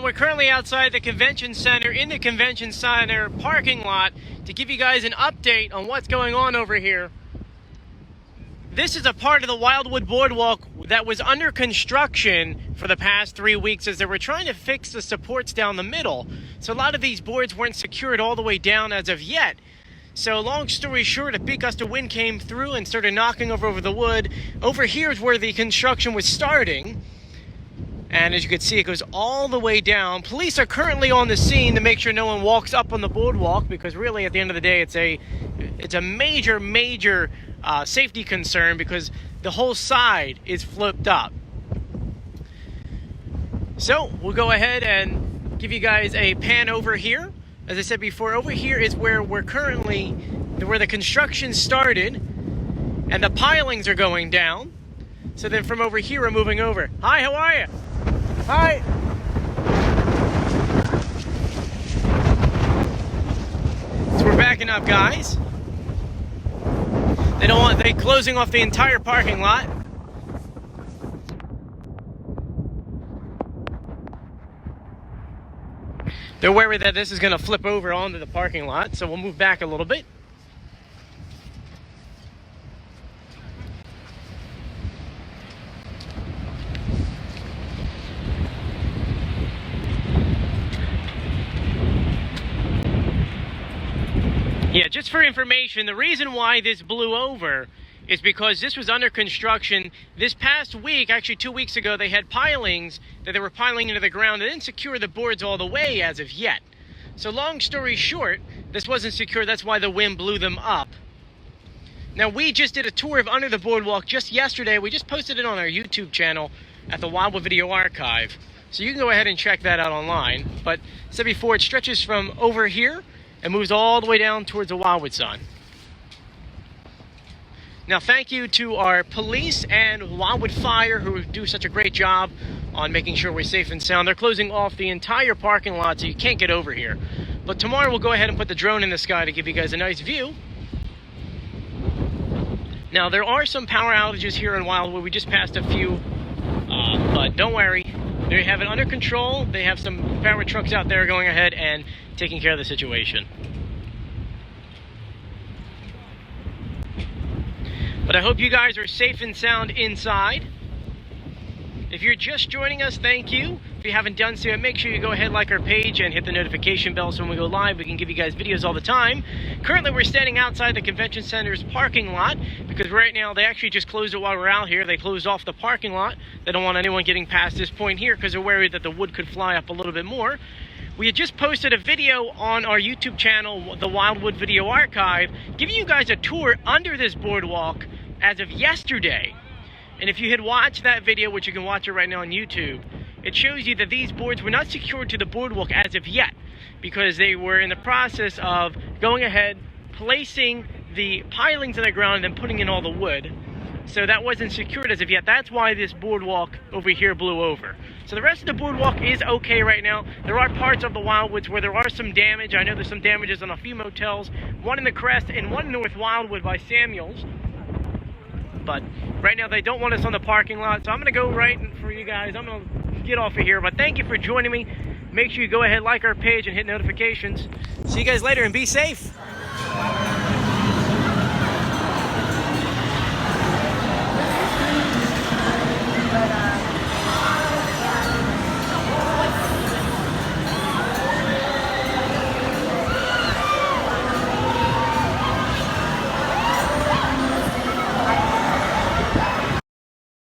We're currently outside the convention center, in the convention center parking lot, to give you guys an update on what's going on over here. This is a part of the Wildwood Boardwalk that was under construction for the past 3 weeks as they were trying to fix the supports down the middle. So a lot of these boards weren't secured all the way down as of yet. So long story short, a big gust of wind came through and started knocking over the wood. Over here is where the construction was starting. And as you can see, it goes all the way down. Police are currently on the scene to make sure no one walks up on the boardwalk, because really at the end of the day it's a major safety concern, because the whole side is flipped up. So we'll go ahead and give you guys a pan over here. As I said before, over here is where where the construction started and the pilings are going down. So then from over here we're moving over. Hi, how are you? Hi. So we're backing up, guys. They're closing off the entire parking lot. They're worried that this is going to flip over onto the parking lot, so we'll move back a little bit. Yeah, just for information, the reason why this blew over is because this was under construction. This past week, actually 2 weeks ago, they had pilings that they were piling into the ground. They didn't secure the boards all the way as of yet. So long story short, this wasn't secure. That's why the wind blew them up. Now, we just did a tour of under the boardwalk just yesterday. We just posted it on our YouTube channel at the Wildwood Video Archive. So you can go ahead and check that out online. But as I said before, it stretches from over here and moves all the way down towards the Wildwood sign. Now, thank you to our police and Wildwood Fire, who do such a great job on making sure we're safe and sound. They're closing off the entire parking lot, so you can't get over here. But tomorrow we'll go ahead and put the drone in the sky to give you guys a nice view. Now, there are some power outages here in Wildwood. We just passed a few, but don't worry. They have it under control. They have some power trucks out there going ahead and taking care of the situation. But I hope you guys are safe and sound inside. If you're just joining us, thank you. If you haven't done so, make sure you go ahead, like our page, and hit the notification bell so when we go live, we can give you guys videos all the time. Currently, we're standing outside the convention center's parking lot because right now they actually just closed it while we're out here. They closed off the parking lot. They don't want anyone getting past this point here because they're worried that the wood could fly up a little bit more. We had just posted a video on our YouTube channel, the Wildwood Video Archive, giving you guys a tour under this boardwalk as of yesterday. And if you had watched that video, which you can watch it right now on YouTube, it shows you that these boards were not secured to the boardwalk as of yet because they were in the process of going ahead, placing the pilings in the ground and then putting in all the wood. So that wasn't secured as of yet. That's why this boardwalk over here blew over. So the rest of the boardwalk is okay right now. There are parts of the Wildwoods where there are some damage. I know there's some damages on a few motels, one in the Crest and one in North Wildwood by Samuels. But right now they don't want us on the parking lot, so I'm going to go right for you guys. I'm going to get off of here, but thank you for joining me. Make sure you go ahead, like our page, and hit notifications. See you guys later, and be safe.